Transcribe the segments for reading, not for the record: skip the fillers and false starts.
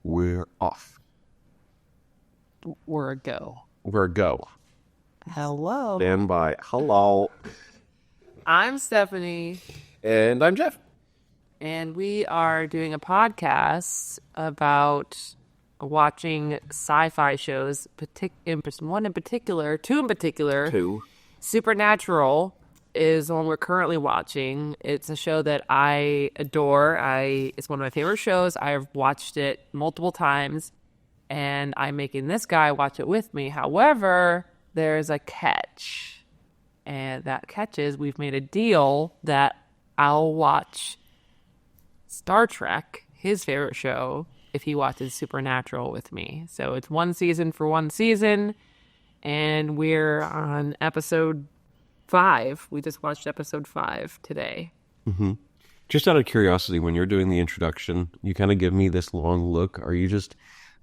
We're off. We're a go. We're a go. Hello. Stand by. Hello. I'm Stephanie. And I'm Jeff. And we are doing a podcast about watching sci-fi shows, one in particular, two in particular. Two. Supernatural is the one we're currently watching. It's a show that I adore. It's one of my favorite shows. I've watched it multiple times, and I'm making this guy watch it with me. However, there's a catch. And that catch is we've made a deal that I'll watch Star Trek, his favorite show, if he watches Supernatural with me. So it's one season for one season, and we're on episode 5. We just watched episode 5 today. Mm-hmm. Just out of curiosity, when you're doing the introduction, you kind of give me this long look. Are you just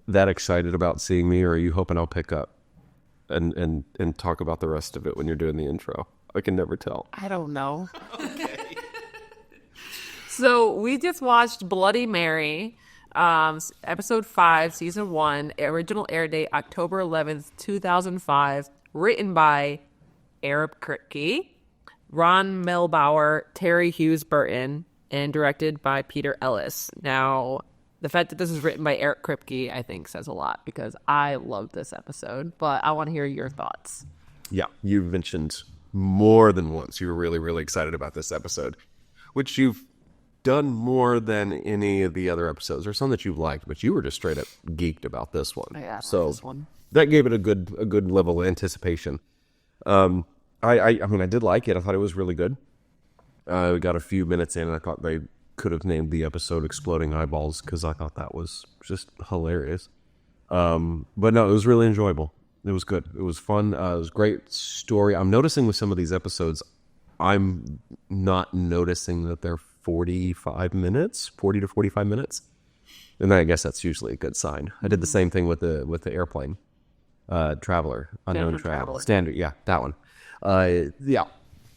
that excited about seeing me, or are you hoping I'll pick up and talk about the rest of it when you're doing the intro? I can never tell. I don't know. Okay. So we just watched Bloody Mary, episode 5, season 1, original air date October 11th, 2005, written by Eric Kripke, Ron Melbauer, Terry Hughes Burton, and directed by Peter Ellis. Now, the fact that this is written by Eric Kripke, I think, says a lot, because I love this episode, but I want to hear your thoughts. Yeah, you mentioned more than once you were really, really excited about this episode, which you've done more than any of the other episodes, or some that you've liked, but you were just straight up geeked about this one. Yeah, so this one. That gave it a good level of anticipation. I mean, I did like it. I thought it was really good. We got a few minutes in, and I thought they could have named the episode Exploding Eyeballs, because I thought that was just hilarious. But no, it was really enjoyable. It was good. It was fun. It was a great story. I'm noticing with some of these episodes, I'm not noticing that they're 40 to 45 minutes. And I guess that's usually a good sign. I did the same thing with the airplane. Traveler, Unknown Traveler. Standard, yeah, that one. Yeah.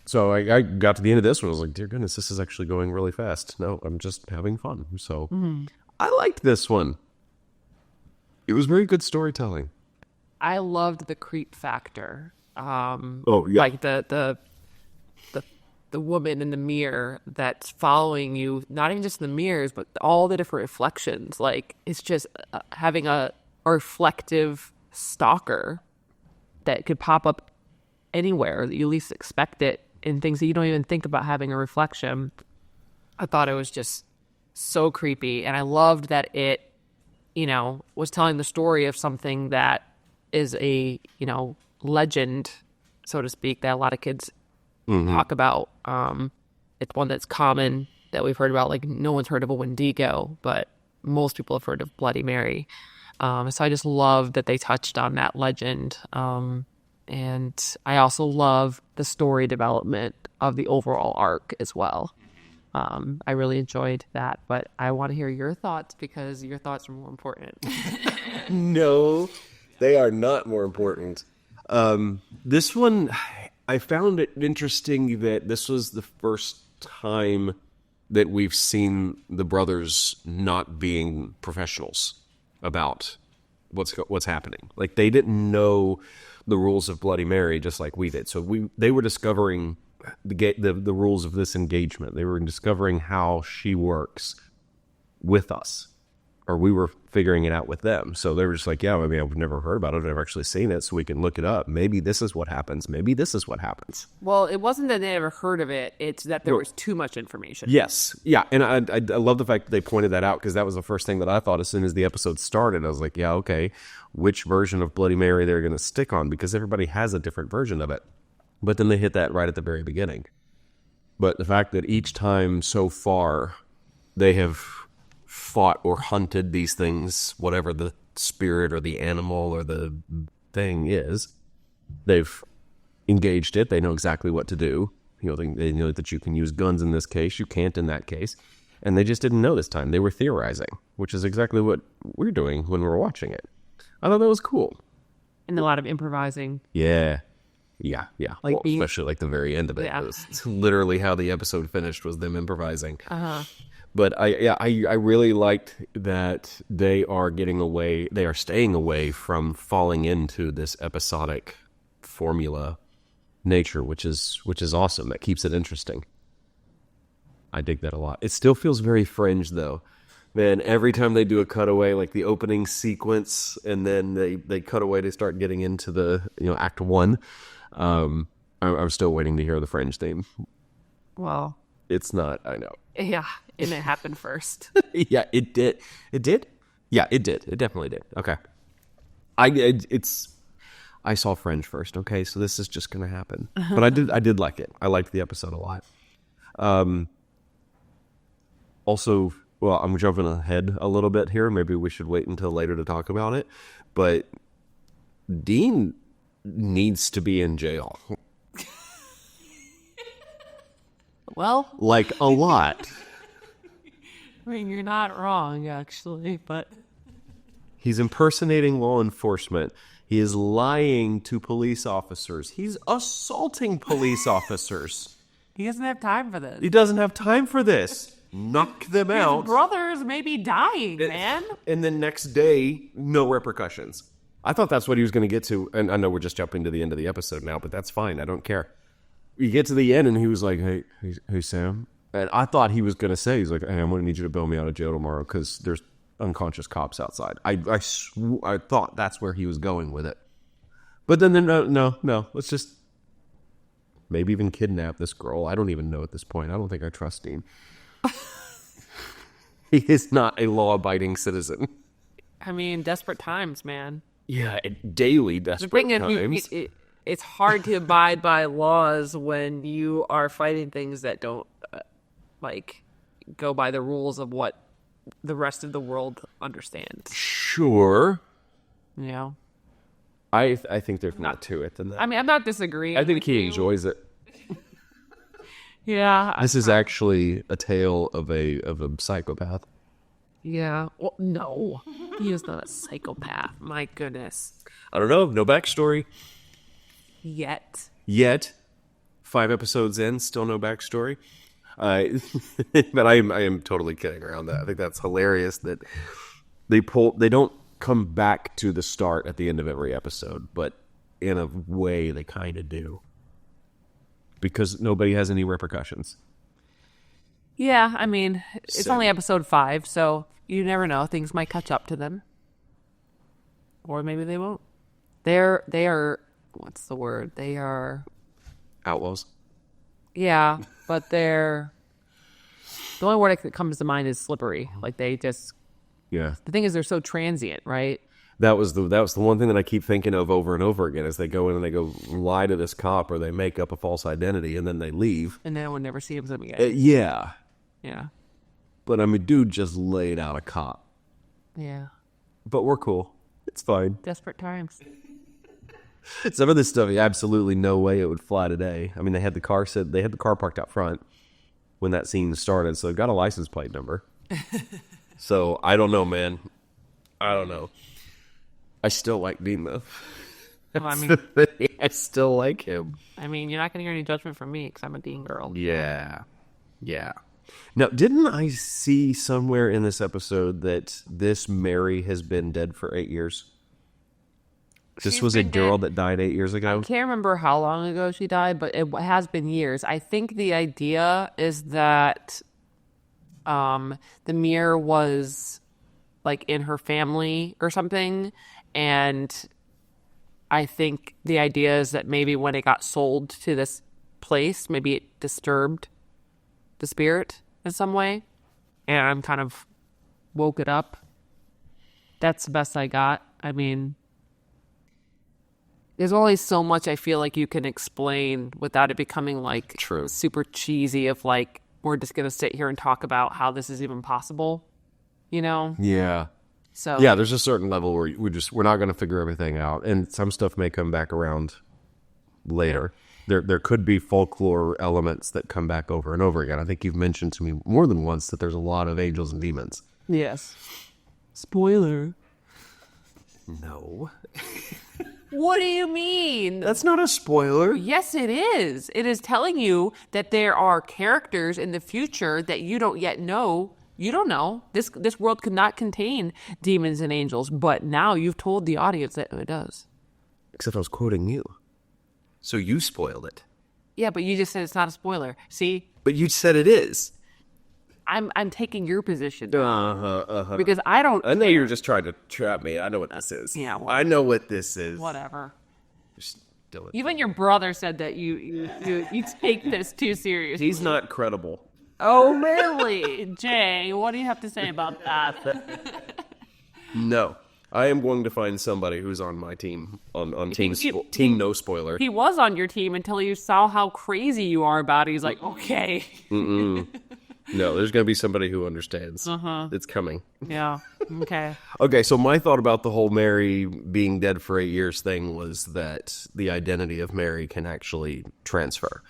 So I got to the end of this one. I was like, dear goodness, this is actually going really fast. No, I'm just having fun. So I liked this one. It was very good storytelling. I loved the creep factor. Oh, yeah. Like the woman in the mirror that's following you, not even just the mirrors, but all the different reflections. Like, it's just having a reflective stalker that could pop up anywhere that you least expect it, in things that you don't even think about having a reflection. I thought it was just so creepy, and I loved that it, was telling the story of something that is a, legend, so to speak, that a lot of kids talk about. It's one that's common that we've heard about. Like, no one's heard of a Wendigo, but most people have heard of Bloody Mary. So I just love that they touched on that legend. And I also love the story development of the overall arc as well. I really enjoyed that, but I want to hear your thoughts, because your thoughts are more important. No, they are not more important. This one, I found it interesting that this was the first time that we've seen the brothers not being professionals about what's happening. Like, they didn't know the rules of Bloody Mary just like we did. So they were discovering the rules of this engagement. They were discovering how she works with us, or we were figuring it out with them. So they were just like, yeah, I mean, I've never heard about it. I've never actually seen it, so we can look it up. Maybe this is what happens. Maybe this is what happens. Well, it wasn't that they never heard of it. It's that there was too much information. Yes. Yeah. And I love the fact that they pointed that out, because that was the first thing that I thought as soon as the episode started. I was like, yeah, okay, which version of Bloody Mary they're going to stick on, because everybody has a different version of it. But then they hit that right at the very beginning. But the fact that each time so far they have fought or hunted these things, whatever the spirit or the animal or the thing is, they've engaged it. They know exactly what to do. They know that you can use guns in this case. You can't in that case. And they just didn't know this time. They were theorizing, which is exactly what we're doing when we're watching it. I thought that was cool. And a lot of improvising. Yeah. Yeah. Like, especially like the very end of it. Yeah. It was literally how the episode finished, was them improvising. Uh-huh. But I really liked that they are staying away from falling into this episodic formula nature, which is awesome. That keeps it interesting. I dig that a lot. It still feels very Fringe, though. Man, every time they do a cutaway, like the opening sequence, and then they cut away to start getting into the Act 1. I'm still waiting to hear the Fringe theme. Well, it's not. I know. Yeah, and it happened first. Yeah, it did. It did? Yeah, it did. It definitely did. Okay. I saw Fringe first, okay? So this is just going to happen. But I did like it. I liked the episode a lot. Also, well, I'm jumping ahead a little bit here. Maybe we should wait until later to talk about it. But Dean needs to be in jail. Well, like a lot. I mean, you're not wrong, actually, but he's impersonating law enforcement. He is lying to police officers. He's assaulting police officers. He doesn't have time for this. He doesn't have time for this. Knock them out. His brothers may be dying, man. And then next day, no repercussions. I thought that's what he was going to get to. And I know we're just jumping to the end of the episode now, but that's fine. I don't care. You get to the end, and he was like, hey, Sam. And I thought he was going to say, he's like, hey, I'm going to need you to bail me out of jail tomorrow because there's unconscious cops outside. I thought that's where he was going with it. But then no. Let's just maybe even kidnap this girl. I don't even know at this point. I don't think I trust Dean. He is not a law-abiding citizen. I mean, desperate times, man. Yeah, daily desperate times. It's hard to abide by laws when you are fighting things that don't go by the rules of what the rest of the world understands. Sure. Yeah. I think there's not to it than that. I mean, I'm not disagreeing. I think he enjoys it. Yeah. This is actually a tale of a psychopath. Yeah. Well, no. He is not a psychopath. My goodness. I don't know. No backstory. Yet. 5 episodes in, still no backstory. But I am totally kidding around that. I think that's hilarious that they don't come back to the start at the end of every episode, but in a way they kind of do. Because nobody has any repercussions. Yeah, I mean, it's only episode 5, so you never know. Things might catch up to them. Or maybe they won't. They are, what's the word? They are... outlaws. Yeah, but the only word that comes to mind is slippery. Like they just... Yeah. The thing is they're so transient, right? That was the one thing that I keep thinking of over and over again is they go in and they go lie to this cop or they make up a false identity and then they leave. And then we'll never see them again. Yeah. Yeah. But I mean, dude just laid out a cop. Yeah. But we're cool. It's fine. Desperate times. Some of this stuff, absolutely no way it would fly today. I mean, they had the car parked out front when that scene started, so it got a license plate number. So I don't know, man. I don't know. I still like Dean though. Well, I mean, I still like him. I mean, you're not going to hear any judgment from me because I'm a Dean girl. Yeah. Now, didn't I see somewhere in this episode that this Mary has been dead for 8 years? This was a girl that died 8 years ago? I can't remember how long ago she died, but it has been years. I think the idea is that the mirror was like in her family or something, and I think the idea is that maybe when it got sold to this place, maybe it disturbed the spirit in some way, and I'm kind of woke it up. That's the best I got. I mean, there's only so much I feel like you can explain without it becoming like True. Super cheesy of like, we're just going to sit here and talk about how this is even possible, you know? Yeah. So yeah, there's a certain level where we're not going to figure everything out, and some stuff may come back around later. There could be folklore elements that come back over and over again. I think you've mentioned to me more than once that there's a lot of angels and demons. Yes. Spoiler. No. What do you mean? That's not a spoiler. Yes, it is. It is telling you that there are characters in the future that you don't yet know You don't know. This world could not contain demons and angels, but now you've told the audience that it does. Except I was quoting you. So you spoiled it. Yeah, but you just said it's not a spoiler. See? But you said it is. I'm taking your position because I don't. I know you're just trying to trap me. I know what this is. Yeah, I know what this is. Whatever. Still Even your brother said that you take this too seriously. He's not credible. Oh, really? Jay, what do you have to say about that? No. I am going to find somebody who's on my team, on team no spoiler. He was on your team until you saw how crazy you are about it. He's like, okay. No, there's going to be somebody who understands. It's coming. Yeah, okay. Okay, so my thought about the whole Mary being dead for 8 years thing was that the identity of Mary can actually transfer.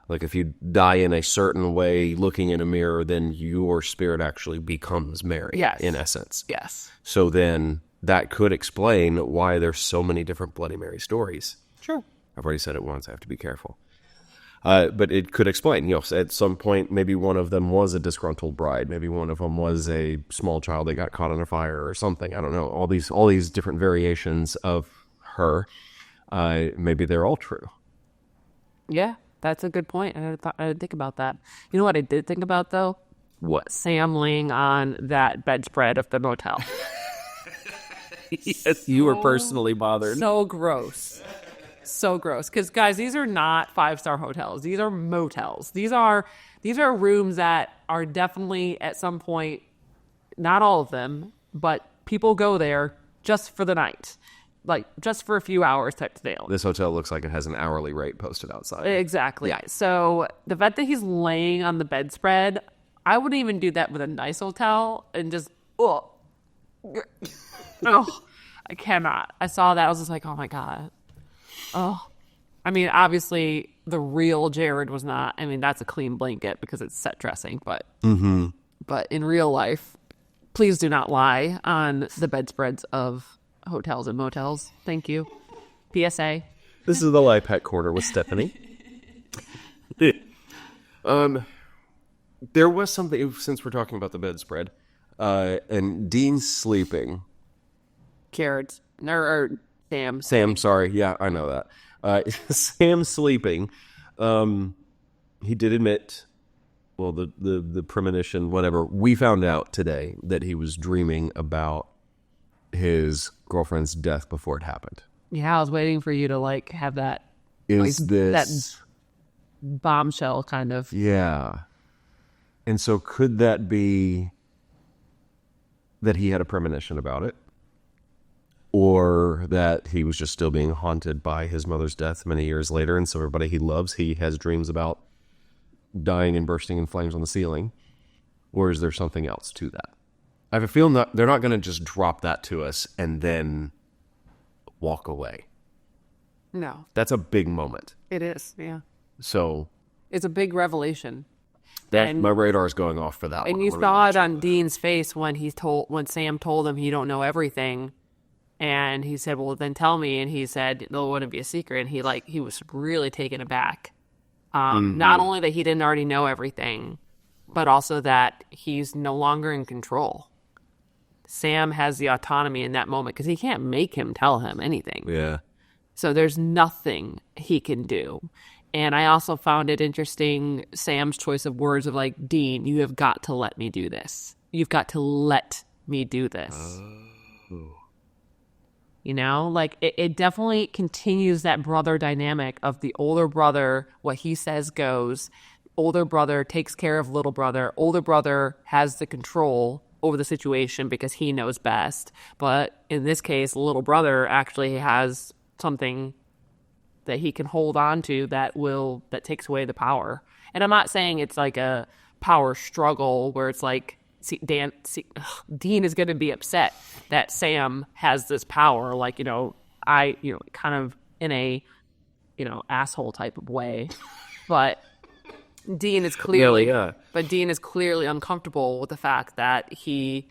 Like if you die in a certain way, looking in a mirror, then your spirit actually becomes Mary, yes. in essence. Yes. So then that could explain why there's so many different Bloody Mary stories. Sure. I've already said it once. I have to be careful. But it could explain, at some point, maybe one of them was a disgruntled bride. Maybe one of them was a small child that got caught in a fire or something. I don't know. All these different variations of her. Maybe they're all true. Yeah, that's a good point. I didn't think about that. You know what I did think about, though? What? Sam laying on that bedspread of the motel. Yes, you were personally bothered. So gross. So gross. Because, guys, these are not 5-star hotels. These are motels. These are rooms that are definitely at some point, not all of them, but people go there just for the night. Like, just for a few hours type deal. This hotel looks like it has an hourly rate posted outside. Exactly. Yeah. So the fact that he's laying on the bedspread, I wouldn't even do that with a nice hotel and just, oh, I cannot. I saw that. I was just like, oh, my God. Oh, I mean, obviously, the real Jared was not. I mean, that's a clean blanket because it's set dressing. But but in real life, please do not lie on the bedspreads of hotels and motels. Thank you. PSA. This is the Lie Pet Corner with Stephanie. There was something, since we're talking about the bedspread, and Dean's sleeping. Jared's. Or Sam. Sam, sorry. Yeah, I know that. Sam sleeping. He did admit, well, the premonition, whatever. We found out today that he was dreaming about his girlfriend's death before it happened. Yeah, I was waiting for you to have that. That bombshell kind of. Yeah. And so could that be that he had a premonition about it? Or that he was just still being haunted by his mother's death many years later, and so everybody he loves, he has dreams about dying and bursting in flames on the ceiling? Or is there something else to that? I have a feeling that they're not going to just drop that to us and then walk away. No. That's a big moment. It is, yeah. So it's a big revelation. My radar is going off for that one. And you saw it on Dean's face when Sam told him he don't know everything. And he said, well, then tell me. And he said, it wouldn't be a secret. And he was really taken aback. Not only that he didn't already know everything, but also that he's no longer in control. Sam has the autonomy in that moment because he can't make him tell him anything. Yeah. So there's nothing he can do. And I also found it interesting, Sam's choice of words of Dean, you have got to let me do this. You've got to let me do this. You know, it definitely continues that brother dynamic of the older brother, what he says goes. Older brother takes care of little brother. Older brother has the control over the situation because he knows best. But in this case, little brother actually has something that he can hold on to that takes away the power. And I'm not saying it's like a power struggle where it's Dean is going to be upset that Sam has this power, kind of in a, asshole type of way. But Dean is clearly, uncomfortable with the fact that he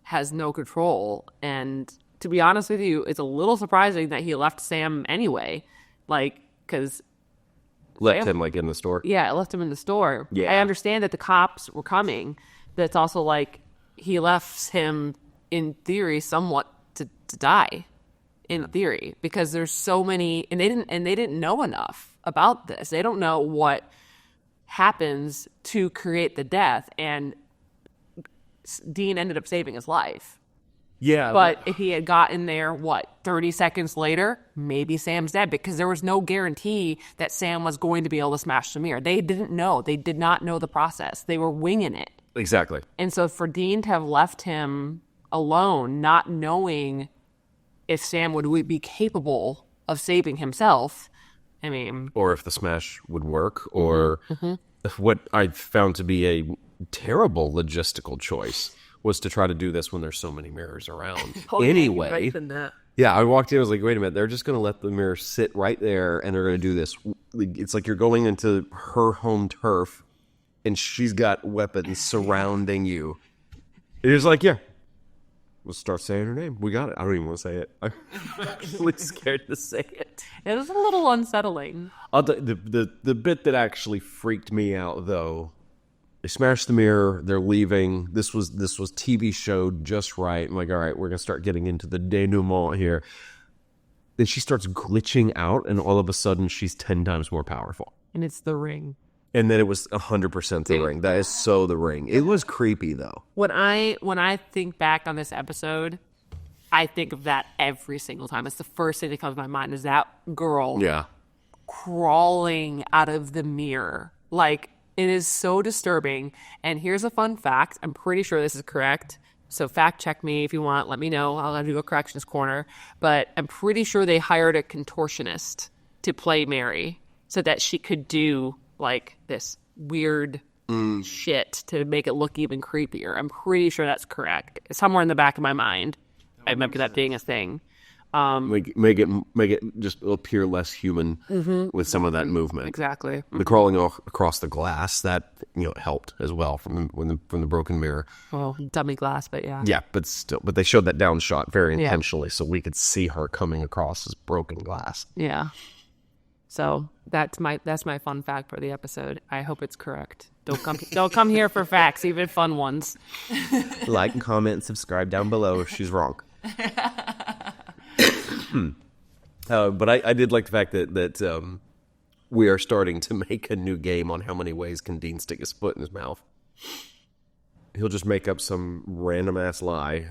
has no control. And to be honest with you, it's a little surprising that he left Sam anyway. Because left him in the store. Yeah, I left him in the store. Yeah. I understand that the cops were coming, that's also like he left him in theory somewhat to die in theory, because there's so many, and they didn't know enough about this. They don't know what happens to create the death, and Dean ended up saving his life. Yeah. But if he had gotten there, 30 seconds later, maybe Sam's dead, because there was no guarantee that Sam was going to be able to smash the mirror. They didn't know. They did not know the process. They were winging it. Exactly. And so for Dean to have left him alone, not knowing if Sam would be capable of saving himself, I mean... Or if the smash would work, or what I found to be a terrible logistical choice was to try to do this when there's so many mirrors around. Anyway, yeah, I walked in, I was like, wait a minute, they're just going to let the mirror sit right there, and they're going to do this. It's like you're going into her home turf, and she's got weapons surrounding you. It was like, yeah, we'll start saying her name. We got it. I don't even want to say it. I'm actually scared to say it. It was a little unsettling. The bit that actually freaked me out, though, they smash the mirror, they're leaving. This was TV showed just right. I'm like, all right, we're going to start getting into the denouement here. Then she starts glitching out, and all of a sudden, she's 10 times more powerful. And it's the ring. And then it was 100% the ring. That is so the ring. It was creepy, though. When I think back on this episode, I think of that every single time. It's the first thing that comes to my mind is that girl crawling out of the mirror. Like, it is so disturbing. And here's a fun fact. I'm pretty sure this is correct. So fact check me if you want. Let me know. I'll do a corrections corner. But I'm pretty sure they hired a contortionist to play Mary so that she could do like this weird shit to make it look even creepier. I'm pretty sure that's correct. Somewhere in the back of my mind, I remember that being a thing. Make it just appear less human with some of that movement. Exactly. The crawling across the glass, that helped as well from the broken mirror. Well, dummy glass, but yeah. Yeah, but they showed that down shot very intentionally, so we could see her coming across as broken glass. Yeah. So that's my fun fact for the episode. I hope it's correct. Don't come here for facts, even fun ones. Like and comment and subscribe down below if she's wrong. But I did like the fact that we are starting to make a new game on how many ways can Dean stick his foot in his mouth. He'll just make up some random ass lie.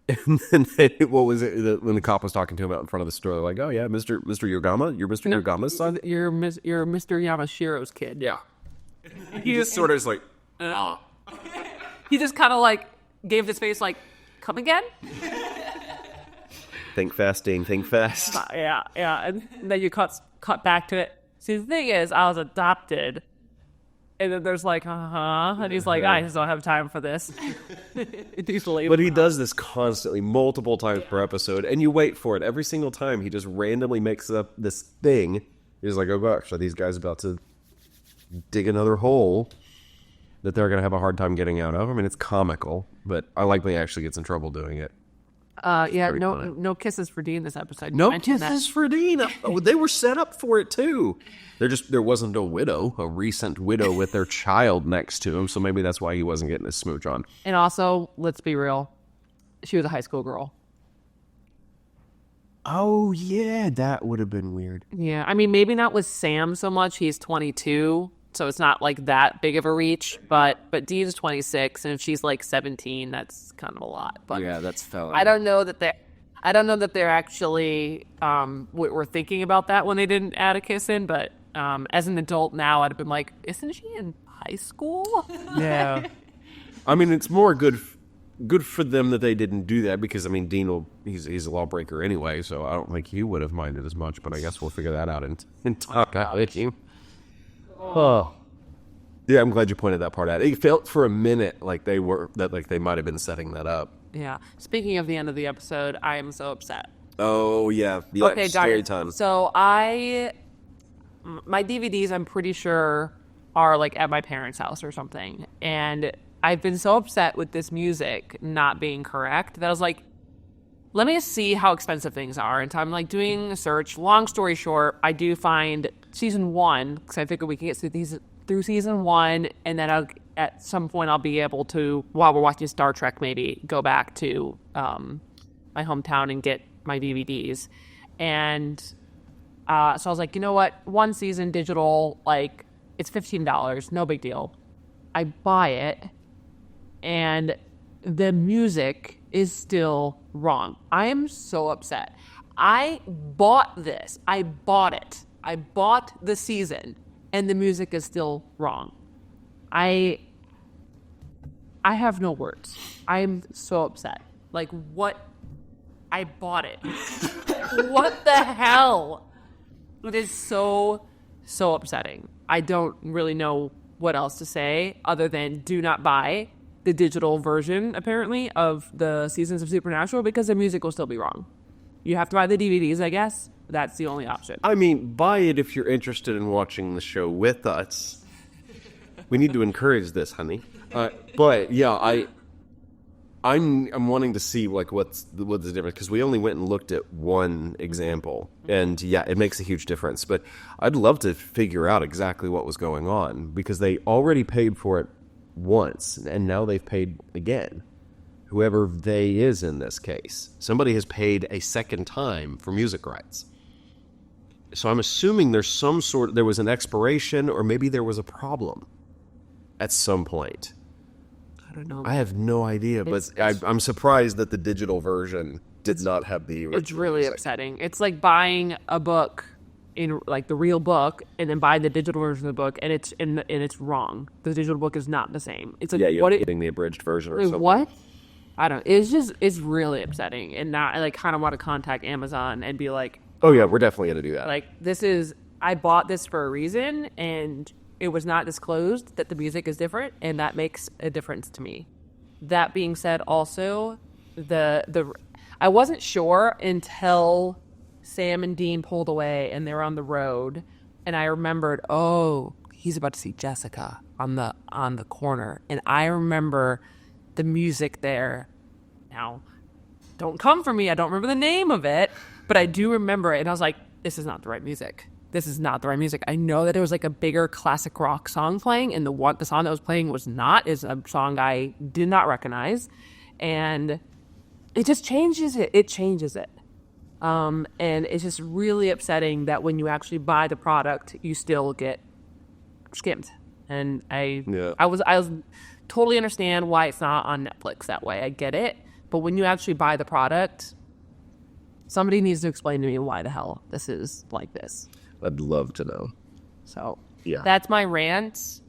And then what was it when the cop was talking to him out in front of the store? Like, oh yeah, Mr. Yogama, you're Mr. Yogama's son. You're Mr. Yamashiro's kid. Yeah. He just sort of is like, oh. He just kind of like gave this face like, come again? Think fast, Dean. Think fast. Yeah. And then you cut back to it. See, the thing is, I was adopted. And then there's like, and he's like, I just don't have time for this. But he does this constantly, multiple times per episode, and you wait for it. Every single time, he just randomly makes up this thing. He's like, oh gosh, are these guys about to dig another hole that they're going to have a hard time getting out of? I mean, it's comical, but I like when he actually gets in trouble doing it. No kisses for Dean this episode. No kisses for Dean. Oh, they were set up for it too. There wasn't a recent widow with their child next to him, so maybe that's why he wasn't getting his smooch on. And also, let's be real, she was a high school girl. Oh yeah, that would have been weird. Yeah, I mean, maybe not with Sam so much. He's 22, so it's not like that big of a reach. But Dean's 26, and if she's like 17, that's kind of a lot. But yeah, that's felony. I don't know that they're actually were thinking about that when they didn't add a kiss in. But as an adult now, I'd have been like, isn't she in high school? Yeah. I mean, it's more good for them that they didn't do that, because I mean, Dean he's a lawbreaker anyway, so I don't think he would have minded as much. But I guess we'll figure that out and talk out with you. Oh, yeah, I'm glad you pointed that part out. It felt for a minute like they might have been setting that up. Yeah. Speaking of the end of the episode, I am so upset. Oh yeah. Okay, scary time. So my DVDs, I'm pretty sure, are like at my parents' house or something, and I've been so upset with this music not being correct that I was like, let me see how expensive things are. And so I'm like doing a search. Long story short, I do find season 1, because I figured we can get through season 1, and then at some point I'll be able to, while we're watching Star Trek, maybe go back to my hometown and get my DVDs. And so I was like, you know what? One season digital, like, it's $15, no big deal. I buy it, and the music is still wrong. I am so upset. I bought this. I bought it. I bought the season, and the music is still wrong. I have no words. I'm so upset. Like, what? I bought it. What the hell? It is so upsetting. I don't really know what else to say other than do not buy the digital version, apparently, of the seasons of Supernatural because the music will still be wrong. You have to buy the DVDs, I guess. That's the only option. I mean, buy it if you're interested in watching the show with us. We need to encourage this, honey. But yeah, I'm wanting to see like what's the difference, because we only went and looked at one example, and yeah, it makes a huge difference. But I'd love to figure out exactly what was going on, because they already paid for it once, and now they've paid again. Whoever they is in this case, somebody has paid a second time for music rights. So I'm assuming there was an expiration, or maybe there was a problem at some point. I don't know. I have no idea, but I'm surprised that the digital version did not have the original. It's really upsetting. It's like buying a book in like the real book and then buying the digital version of the book, and it's wrong. The digital book is not the same. It's like, yeah, you're getting the abridged version or something. What? I don't. It's really upsetting, and now I like kind of want to contact Amazon and be like, oh yeah, we're definitely gonna do that. Like, I bought this for a reason, and it was not disclosed that the music is different, and that makes a difference to me. That being said, also, I wasn't sure until Sam and Dean pulled away and they were on the road, and I remembered, oh, he's about to see Jessica on the corner, and I remember the music there. Now, don't come for me. I don't remember the name of it, but I do remember it, and I was like, this is not the right music. This is not the right music. I know that it was like a bigger classic rock song playing, and the song that was playing is a song I did not recognize, and it just changes it. It changes it, and it's just really upsetting that when you actually buy the product, you still get skimmed. And I was totally understand why it's not on Netflix that way. I get it, but when you actually buy the product, somebody needs to explain to me why the hell this is like this. I'd love to know. So, yeah, that's my rant.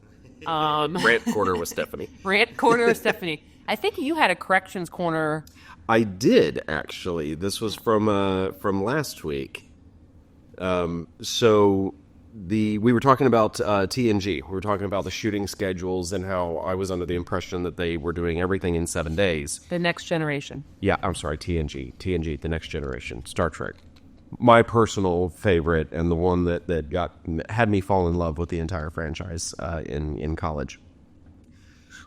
Rant corner with Stephanie. Rant corner with Stephanie. I think you had a corrections corner. I did, actually. This was from last week. So we were talking about TNG. We were talking about the shooting schedules and how I was under the impression that they were doing everything in 7 days. The Next Generation. Yeah, I'm sorry, TNG, The Next Generation, Star Trek. My personal favorite, and the one that had me fall in love with the entire franchise in college.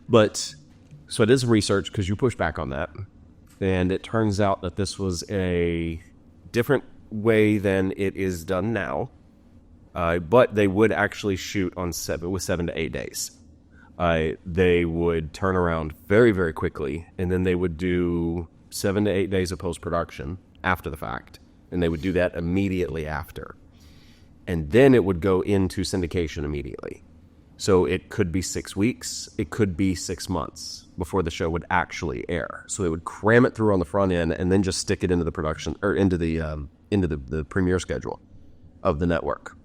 But so I did some research because you pushed back on that, and it turns out that this was a different way than it is done now. But they would actually shoot with 7 to 8 days. They would turn around very, very quickly, and then they would do 7 to 8 days of post-production after the fact. And they would do that immediately after. And then it would go into syndication immediately. So it could be 6 weeks, it could be 6 months before the show would actually air. So they would cram it through on the front end and then just stick it into the production, or into the premiere schedule of the network.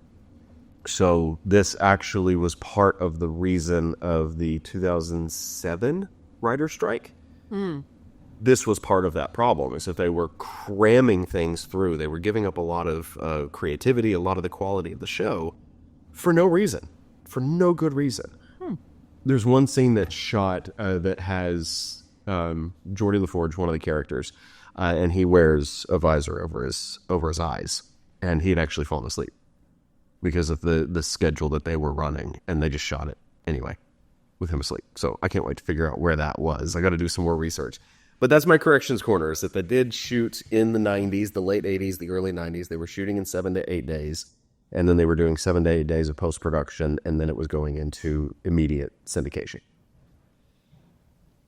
So this actually was part of the reason of the 2007 writer strike. This was part of that problem, is that they were cramming things through. They were giving up a lot of creativity, a lot of the quality of the show for no reason, for no good reason. There's one scene that's shot that has Geordie LaForge, one of the characters, and he wears a visor over his eyes, and he had actually fallen asleep because of the schedule that they were running, and they just shot it anyway with him asleep. So I can't wait to figure out where that was. I got to do some more research. But that's my corrections corner, is that they did shoot in the 90s, the late 80s, the early 90s. They were shooting in 7 to 8 days, and then they were doing 7 to 8 days of post-production, and then it was going into immediate syndication.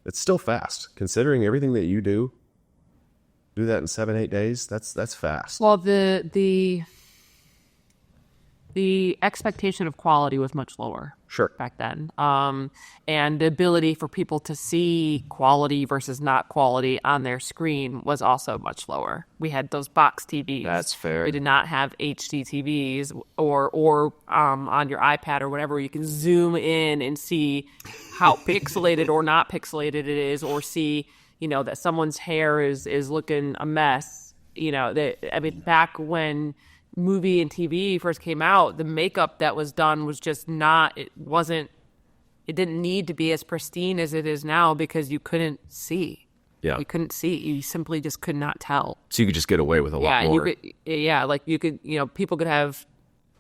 It's still fast. Considering everything that you do that in 7-8 days, that's fast. Well, the expectation of quality was much lower. Sure. Back then. And the ability for people to see quality versus not quality on their screen was also much lower. We had those box TVs. That's fair. We did not have HD TVs or on your iPad or whatever, you can zoom in and see how pixelated or not pixelated it is, or see, that someone's hair is looking a mess. Back when movie and TV first came out, the makeup that was done was just it didn't need to be as pristine as it is now, because you couldn't see. Yeah. You couldn't see. You simply just could not tell. So you could just get away with a lot more. People could have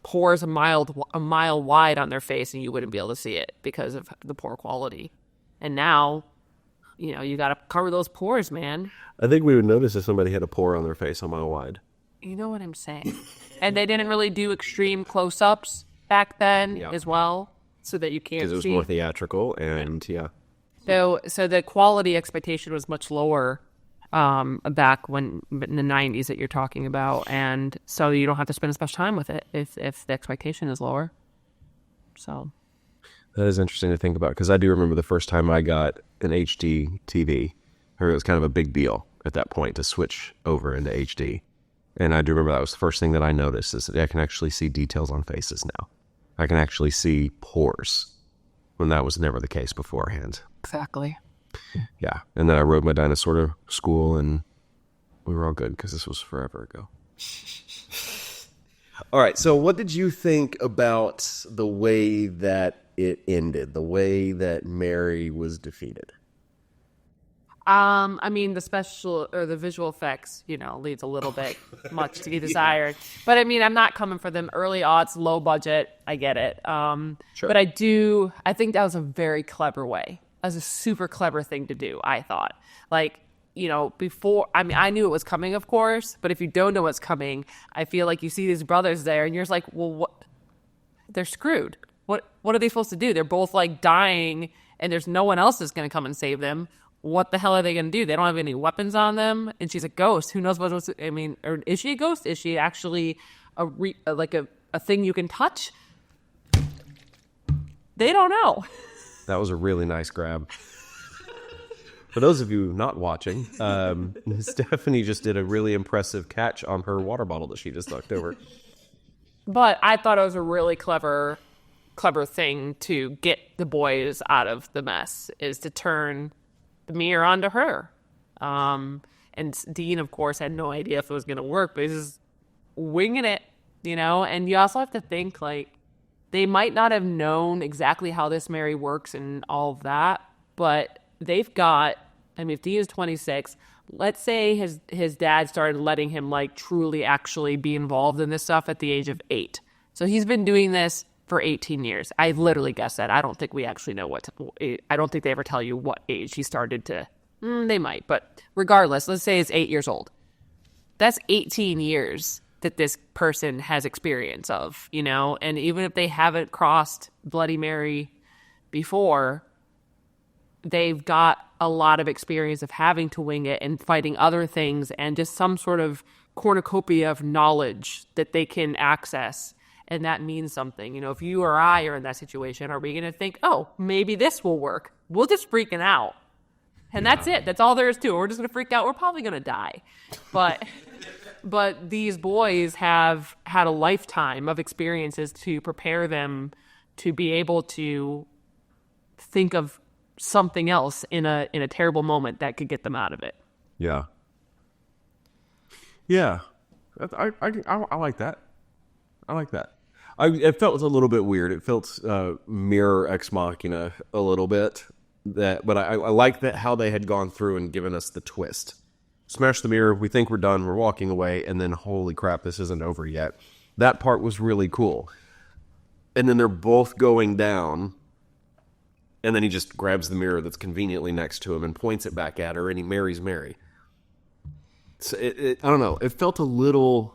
pores a mile wide on their face and you wouldn't be able to see it because of the poor quality. And now, you got to cover those pores, man. I think we would notice if somebody had a pore on their face a mile wide. You know what I'm saying? And they didn't really do extreme close-ups back then as well, so that you can't see. Because it was more theatrical, and So the quality expectation was much lower back in the 90s that you're talking about, and so you don't have to spend as much time with it if the expectation is lower. So that is interesting to think about, because I do remember the first time I got an HD TV. I heard it was kind of a big deal at that point to switch over into HD. And I do remember that was the first thing that I noticed, is that I can actually see details on faces now. I can actually see pores, when that was never the case beforehand. Exactly. Yeah. And then I rode my dinosaur to school, and we were all good, because this was forever ago. All right. So what did you think about the way that it ended, the way that Mary was defeated? The special or the visual effects, leaves a little bit much to be desired. But I'm not coming for them. Early aughts, low budget. I get it. Sure. But I think that was a very clever way. That was a super clever thing to do, I thought. Before, I knew it was coming, of course, but if you don't know what's coming, I feel like you see these brothers there and you're just like, well, what? They're screwed. What are they supposed to do? They're both dying and there's no one else that's going to come and save them. What the hell are they going to do? They don't have any weapons on them, and she's a ghost. Who knows or is she a ghost? Is she actually a thing you can touch? They don't know. That was a really nice grab. For those of you not watching, Stephanie just did a really impressive catch on her water bottle that she just knocked over. But I thought it was a really clever thing to get the boys out of the mess, is to turn the mirror onto her. And Dean, of course, had no idea if it was going to work, but he's just winging it, And you also have to think, they might not have known exactly how this Mary works and all of that, but they've got, if Dean is 26, let's say his dad started letting him, truly actually be involved in this stuff at the age of 8. So he's been doing this for 18 years. I literally guessed that. I don't think we actually know I don't think they ever tell you what age he started to. They might, but regardless, let's say it's 8 years old. That's 18 years that this person has experience of, and even if they haven't crossed Bloody Mary before, they've got a lot of experience of having to wing it and fighting other things, and just some sort of cornucopia of knowledge that they can access. And that means something. If you or I are in that situation, are we going to think, oh, maybe this will work? We'll just freaking out. And that's it. That's all there is to it. We're just going to freak out. We're probably going to die. But these boys have had a lifetime of experiences to prepare them to be able to think of something else in a terrible moment that could get them out of it. Yeah. Yeah. I like that. I like that. It felt a little bit weird. It felt mirror Ex Machina a little bit. But I like that how they had gone through and given us the twist. Smash the mirror. We think we're done. We're walking away. And then, holy crap, this isn't over yet. That part was really cool. And then they're both going down. And then he just grabs the mirror that's conveniently next to him and points it back at her. And he marries Mary. So I don't know. It felt a little...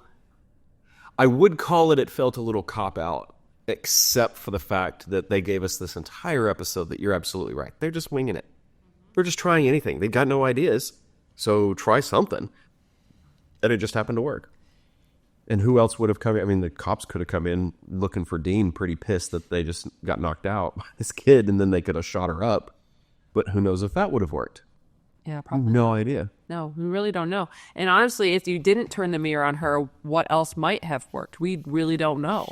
I would call it felt a little cop-out, except for the fact that they gave us this entire episode that you're absolutely right. They're just winging it. They're just trying anything. They've got no ideas. So try something. And it just happened to work. And who else would have come in? I mean, the cops could have come in looking for Dean, pretty pissed that they just got knocked out by this kid, and then they could have shot her up. But who knows if that would have worked? Yeah, probably. No idea. No, we really don't know. And honestly, if you didn't turn the mirror on her, what else might have worked? We really don't know.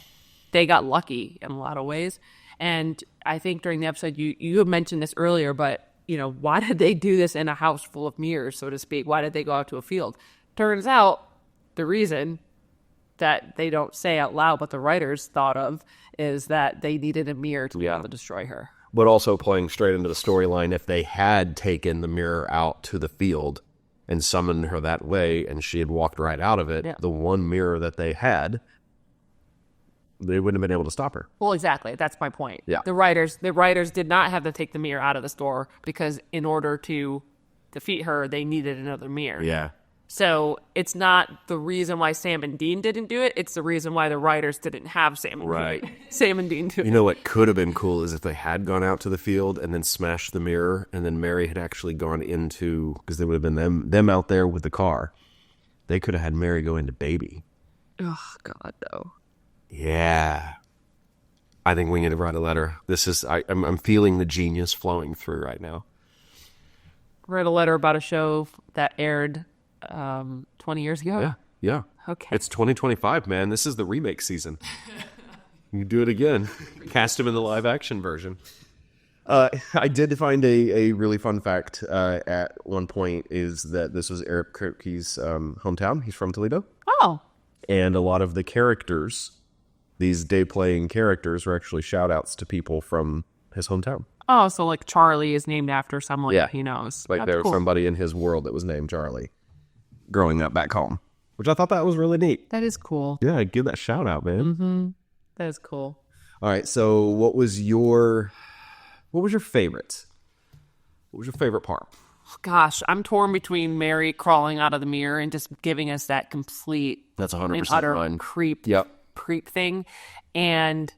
They got lucky in a lot of ways. And I think during the episode, you had mentioned this earlier, but, why did they do this in a house full of mirrors, so to speak? Why did they go out to a field? Turns out the reason that they don't say out loud, but the writers thought of, is that they needed a mirror to be able to destroy her. But also playing straight into the storyline, if they had taken the mirror out to the field and summoned her that way, and she had walked right out of it, the one mirror that they had, they wouldn't have been able to stop her. Well, exactly. That's my point. Yeah. The writers did not have to take the mirror out of the store because in order to defeat her, they needed another mirror. Yeah. So it's not the reason why Sam and Dean didn't do it. It's the reason why the writers didn't have Sam and Dean. Sam and Dean do it. You know what could have been cool is if they had gone out to the field and then smashed the mirror, and then Mary had actually gone into, because they would have been them out there with the car. They could have had Mary go into Baby. Oh, God, no. Yeah. I think we need to write a letter. I'm feeling the genius flowing through right now. Write a letter about a show that aired 20 years ago? Yeah. Okay. It's 2025, man. This is the remake season. You do it again. Cast him in the live action version. I did find a really fun fact at one point is that this was Eric Kripke's hometown. He's from Toledo. Oh. And a lot of the characters, these day-playing characters, were actually shout-outs to people from his hometown. Oh, so like Charlie is named after someone he knows. Like there was somebody in his world that was named Charlie growing up back home, which I thought that was really neat. That is cool. Yeah, give that shout-out, man. Mm-hmm. That is cool. All right, so what was your favorite? What was your favorite part? Gosh, I'm torn between Mary crawling out of the mirror and just giving us that complete, that's 100% and utter mine. creep thing. And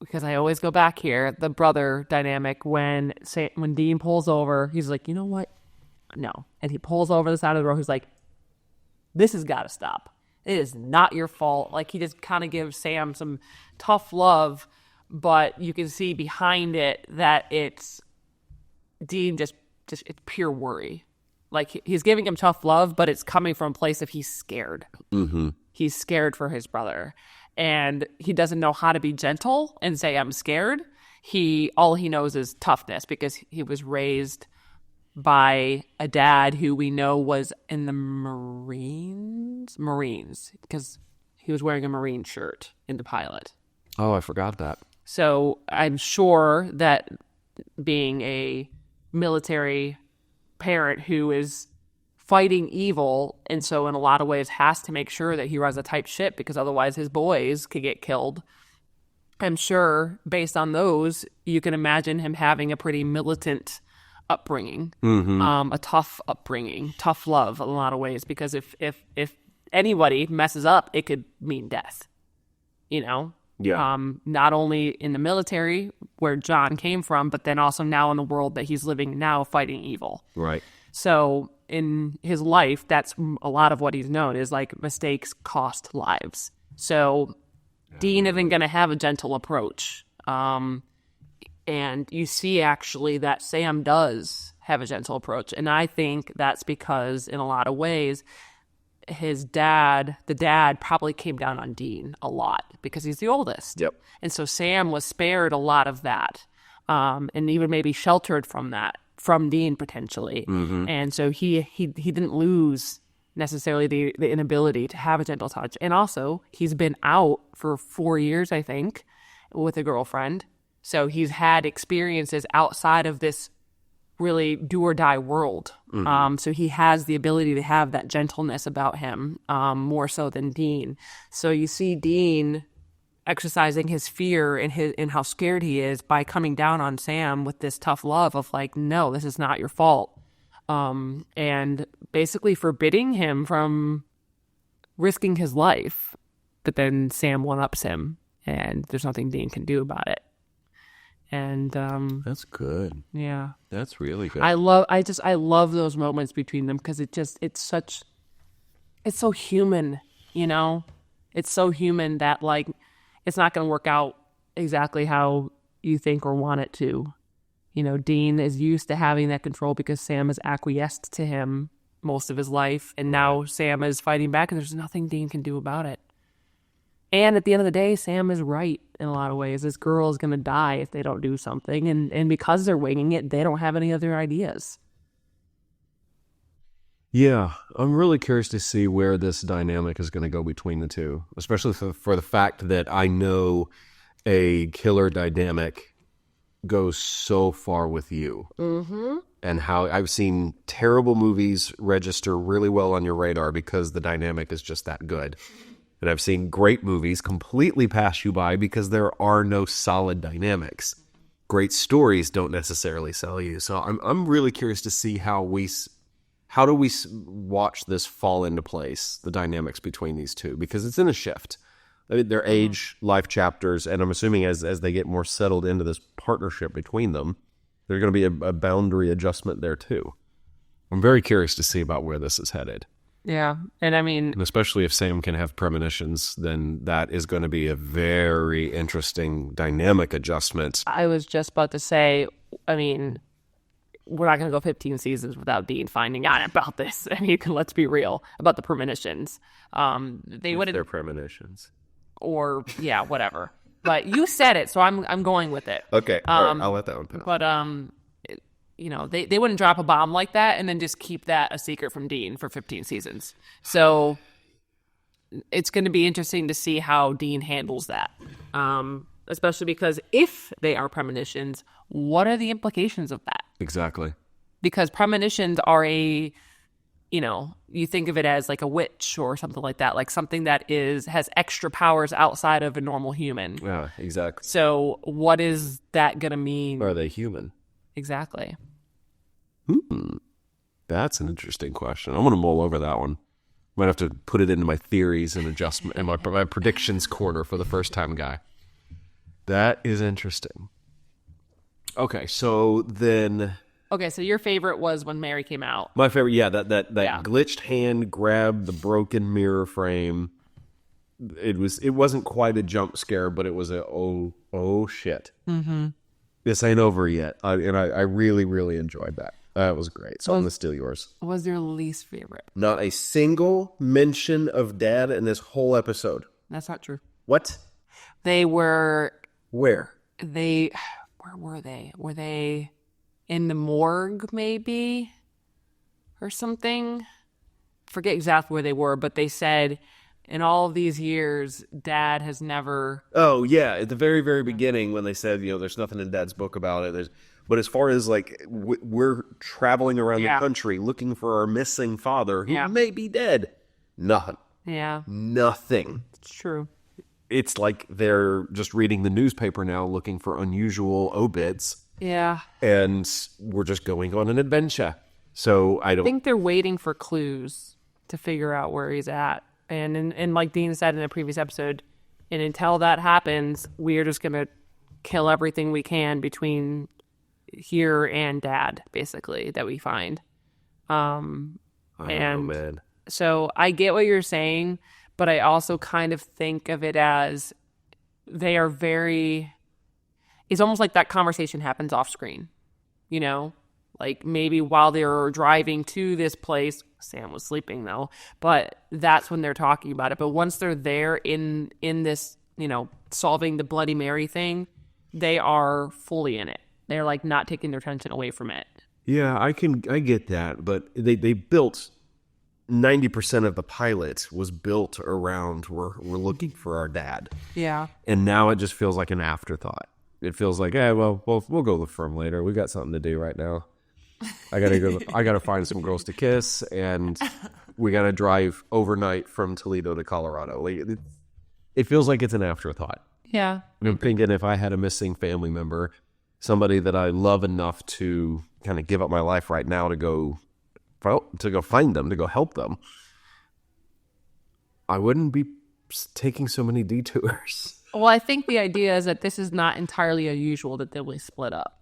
because I always go back here, the brother dynamic when Dean pulls over, he's like, you know what? No. And he pulls over the side of the road. He's like, this has got to stop. It is not your fault. Like he just kind of gives Sam some tough love, but you can see behind it that it's Dean just it's pure worry. Like he's giving him tough love, but it's coming from a place of he's scared. Mm-hmm. He's scared for his brother, and he doesn't know how to be gentle and say I'm scared. All he knows is toughness because he was raised by a dad who we know was in the Marines because he was wearing a Marine shirt in the pilot. Oh, I forgot that. So I'm sure that being a military parent who is fighting evil, and so in a lot of ways has to make sure that he runs a tight ship because otherwise his boys could get killed. I'm sure based on those, you can imagine him having a pretty militant upbringing, a tough upbringing, tough love in a lot of ways, because if anybody messes up, it could mean death, Yeah. Not only in the military where John came from, but then also now in the world that he's living now fighting evil. Right. So in his life, that's a lot of what he's known is like mistakes cost lives. So Dean isn't going to have a gentle approach. And you see actually that Sam does have a gentle approach. And I think that's because in a lot of ways, the dad probably came down on Dean a lot because he's the oldest. Yep. And so Sam was spared a lot of that, and even maybe sheltered from that, from Dean potentially. Mm-hmm. And so he didn't lose necessarily the inability to have a gentle touch. And also he's been out for 4 years, I think, with a girlfriend. So he's had experiences outside of this really do or die world. Mm-hmm. So he has the ability to have that gentleness about him, more so than Dean. So you see Dean exercising his fear and how scared he is by coming down on Sam with this tough love of like, no, this is not your fault. And basically forbidding him from risking his life. But then Sam one-ups him and there's nothing Dean can do about it. And That's good. yeah, That's really good. I love those moments between them because it's so human, you know? It's so human that like it's not going to work out exactly how you think or want it to. You know, Dean is used to having that control because Sam has acquiesced to him most of his life, and now Sam is fighting back and there's nothing Dean can do about it. And at the end of the day, Sam is right in a lot of ways. This girl is going to die if they don't do something, and because they're winging it, they don't have any other ideas. Yeah, I'm really curious to see where this dynamic is going to go between the two, especially for the fact that I know a killer dynamic goes so far with you. Mm-hmm. And how I've seen terrible movies register really well on your radar because the dynamic is just that good. And I've seen great movies completely pass you by because there are no solid dynamics. Great stories don't necessarily sell you. So I'm really curious to see how do we watch this fall into place, the dynamics between these two, because it's in a shift. I mean, their age, life chapters, and I'm assuming as they get more settled into this partnership between them, there's going to be a boundary adjustment there too. I'm very curious to see about where this is headed. Yeah, and I mean... And especially if Sam can have premonitions, then that is going to be a very interesting dynamic adjustment. I was just about to say, I mean, we're not going to go 15 seasons without Dean finding out about this. I mean, let's be real about the premonitions. They wouldn't... Their premonitions. Or, yeah, whatever. But you said it, so I'm going with it. Okay, all right, I'll let that one pass. But, you know, they wouldn't drop a bomb like that and then just keep that a secret from Dean for 15 seasons. So it's going to be interesting to see how Dean handles that. Especially because if they are premonitions, what are the implications of that? Exactly. Because premonitions are you think of it as like a witch or something like that, like something that has extra powers outside of a normal human. Yeah, exactly. So what is that going to mean? Are they human? Exactly. That's an interesting question. I'm going to mull over that one. Might have to put it into my theories and adjustment and my predictions corner for the first time guy. That is interesting. Okay, so then... Okay, so your favorite was when Mary came out. My favorite, yeah, that glitched hand grabbed the broken mirror frame. It wasn't quite a jump scare, but it was oh shit. Mm-hmm. This ain't over yet. I really, really enjoyed that. That was great. So I'm going to steal yours. What was your least favorite? Not a single mention of Dad in this whole episode. That's not true. What? They were... Where? Where were they? Were they in the morgue, maybe? Or something? Forget exactly where they were, but they said... In all of these years, Dad has never... Oh, yeah. At the very, very beginning when they said, there's nothing in Dad's book about it. But as far as, like, we're traveling around the country looking for our missing father who may be dead. Nothing. Yeah. Nothing. It's true. It's like they're just reading the newspaper now looking for unusual obits. Yeah. And we're just going on an adventure. So I think they're waiting for clues to figure out where he's at. And like Dean said in a previous episode, and until that happens, we're just going to kill everything we can between here and Dad, basically, that we find. I don't know, man. So I get what you're saying, but I also kind of think of it as they are very... It's almost like that conversation happens off screen, Like maybe while they were driving to this place, Sam was sleeping though, but that's when they're talking about it. But once they're there in this, solving the Bloody Mary thing, they are fully in it. They're like not taking their attention away from it. Yeah, I get that, but they built 90% of the pilot was built around we're looking for our dad. Yeah. And now it just feels like an afterthought. It feels like, we'll go look for him later. We got something to do right now. I gotta find some girls to kiss, and we gotta drive overnight from Toledo to Colorado. It feels like it's an afterthought. Yeah. I'm thinking if I had a missing family member, somebody that I love enough to kind of give up my life right now to go find them, to go help them, I wouldn't be taking so many detours. Well, I think the idea is that this is not entirely unusual that they'll be split up.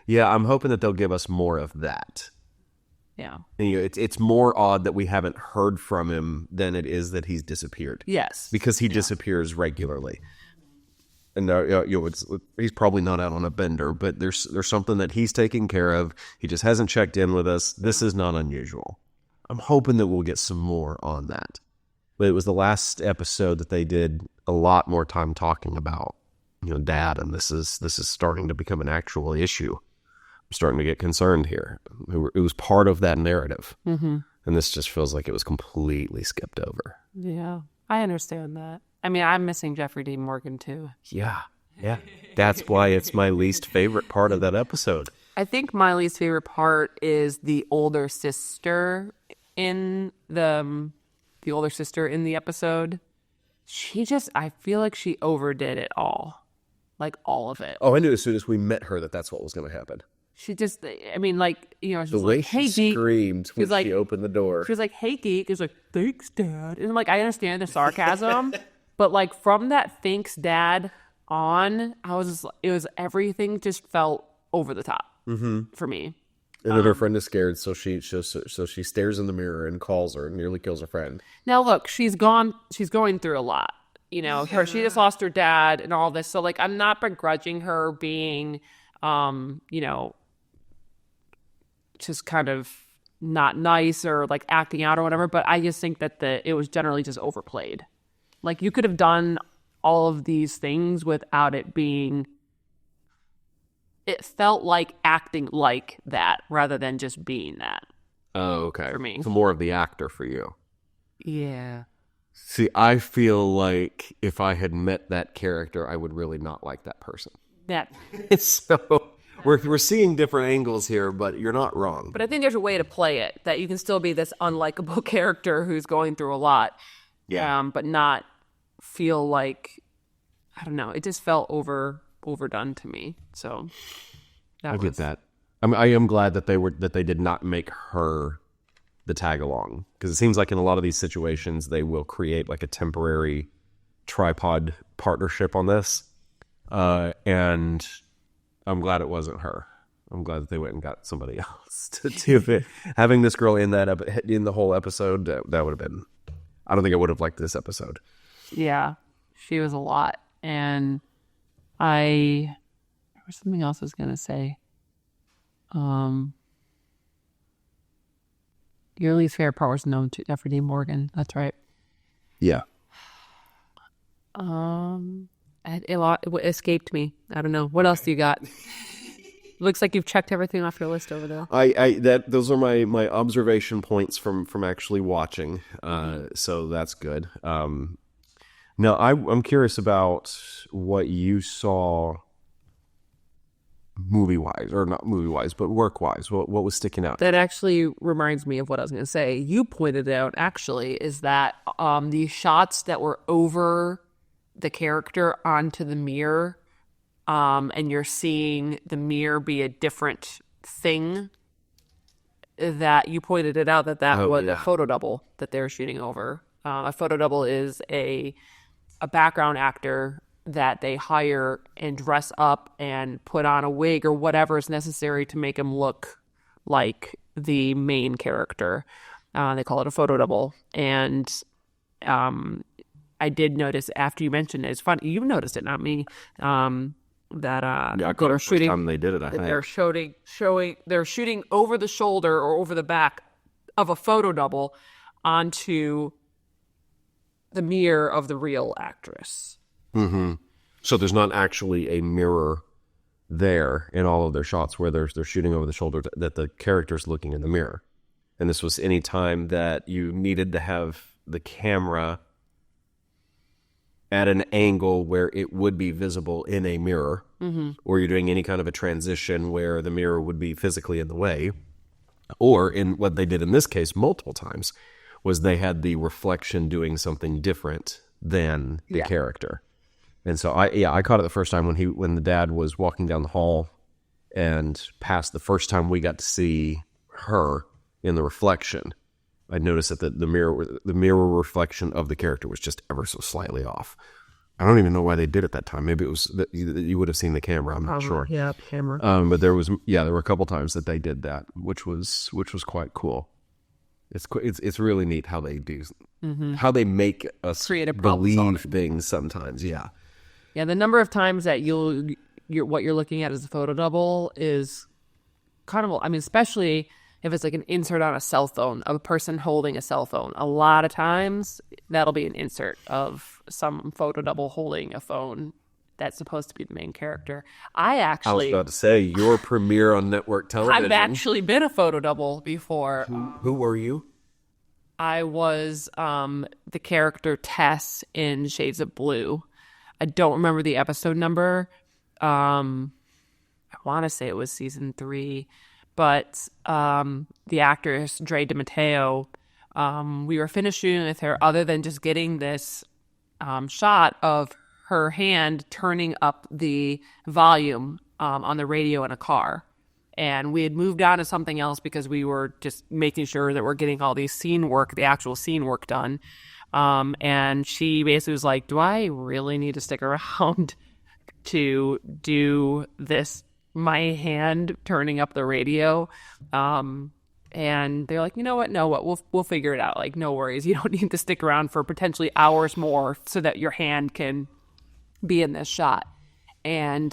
Yeah, I'm hoping that they'll give us more of that. Yeah. And, it's more odd that we haven't heard from him than it is that he's disappeared. Yes. Because he disappears regularly. And he's probably not out on a bender, but there's something that he's taking care of. He just hasn't checked in with us. This is not unusual. I'm hoping that we'll get some more on that. But it was the last episode that they did a lot more time talking about, Dad, and this is starting to become an actual issue. I'm starting to get concerned here. It was part of that narrative. Mm-hmm. And this just feels like it was completely skipped over. Yeah, I understand that. I mean, I'm missing Jeffrey Dean Morgan, too. Yeah. That's why it's my least favorite part of that episode. I think my least favorite part is the older sister in the episode. I feel like she overdid it all. Like, all of it. Oh, I knew as soon as we met her that's what was going to happen. She just, I mean, like, she's the like, way hey, she geek. screamed when she opened the door. She was like, hey, geek. He was like, thanks, Dad. And I'm like, I understand the sarcasm, but like from that thanks, Dad on, everything just felt over the top for me. And then her friend is scared, so she stares in the mirror and calls her and nearly kills her friend. Now, look, she's going through a lot. She just lost her dad and all this. So, like, I'm not begrudging her being, just kind of not nice or like acting out or whatever. But I just think that it was generally just overplayed. Like, you could have done all of these things without it being. It felt like acting like that rather than just being that. Oh, okay. For me. So more of the actor for you. Yeah. See, I feel like if I had met that character, I would really not like that person. So we're seeing different angles here, but you're not wrong. But I think there's a way to play it, that you can still be this unlikable character who's going through a lot. Yeah. But not feel like, I don't know, it just felt overdone to me. So I get that. I am glad that they did not make her the tag along, because it seems like in a lot of these situations they will create like a temporary tripod partnership on this, and I'm glad it wasn't her. I'm glad that they went and got somebody else to do it. Having this girl in the whole episode, that would have been. I don't think I would have liked this episode. Yeah, she was a lot, and there was something else I was gonna say. Your least favorite part was known to Jeffrey Dean Morgan. That's right. Yeah. It escaped me. I don't know. What else do you got? Looks like you've checked everything off your list over there. Those are my observation points from actually watching. So that's good. Now I'm curious about what you saw movie-wise, or not movie-wise, but work-wise. What was sticking out? That actually reminds me of what I was going to say. You pointed out, actually, is that the shots that were over the character onto the mirror, and you're seeing the mirror be a different thing, that you pointed it out that was a photo double that they're shooting over. A photo double is a background actor that they hire and dress up and put on a wig or whatever is necessary to make him look like the main character. They call it a photo double. And I did notice after you mentioned it, it's funny, you noticed it, not me, that I caught it the first time they did it, I think. They're shooting over the shoulder or over the back of a photo double onto the mirror of the real actress. Mm-hmm. So there's not actually a mirror there in all of their shots where they're shooting over the shoulder that the character's looking in the mirror. And this was any time that you needed to have the camera at an angle where it would be visible in a mirror, or you're doing any kind of a transition where the mirror would be physically in the way, or in what they did in this case multiple times was they had the reflection doing something different than the character. And so I caught it the first time when the dad was walking down the hall and past the first time we got to see her in the reflection. I noticed that the mirror reflection of the character was just ever so slightly off. I don't even know why they did it that time. Maybe it was that you would have seen the camera. I'm not sure. Yeah, camera. But there were a couple times that they did that, which was quite cool. It's really neat how they do, how they make us Creative problem solving. believe things sometimes. Yeah. Yeah, the number of times that what you're looking at as a photo double is kind of, I mean, especially if it's like an insert on a cell phone of a person holding a cell phone. A lot of times that'll be an insert of some photo double holding a phone that's supposed to be the main character. I was about to say, your premiere on network television. I've actually been a photo double before. Who were you? I was the character Tess in Shades of Blue. I don't remember the episode number. I want to say it was season 3. But the actress, Dre DiMatteo, we were finishing with her other than just getting this shot of her hand turning up the volume on the radio in a car. And we had moved on to something else because we were just making sure that we're getting all these the actual scene work done. And she basically was like, do I really need to stick around to do this? My hand turning up the radio. And they're like, you know what? No, what? We'll figure it out. Like, no worries. You don't need to stick around for potentially hours more so that your hand can be in this shot. And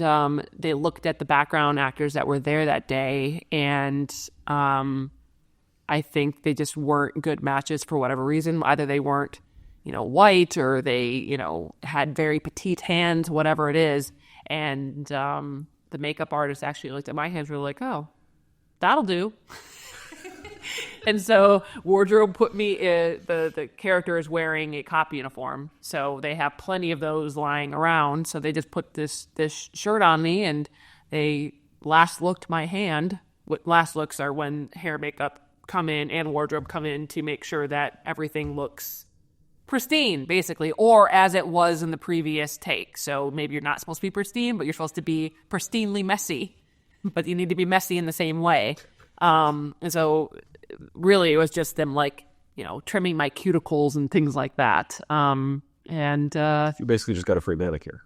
they looked at the background actors that were there that day, and I think they just weren't good matches for whatever reason. Either they weren't, white, or they, had very petite hands, whatever it is. And the makeup artist actually looked at my hands and were like, oh, that'll do. And so wardrobe put me the character is wearing a cop uniform, so they have plenty of those lying around, so they just put this shirt on me, and they last looked my hand. What last looks are when hair, makeup come in and wardrobe come in to make sure that everything looks pristine, basically, or as it was in the previous take. So maybe you're not supposed to be pristine, but you're supposed to be pristinely messy, but you need to be messy in the same way. And so really it was just them trimming my cuticles and things like that. You basically just got a free manicure.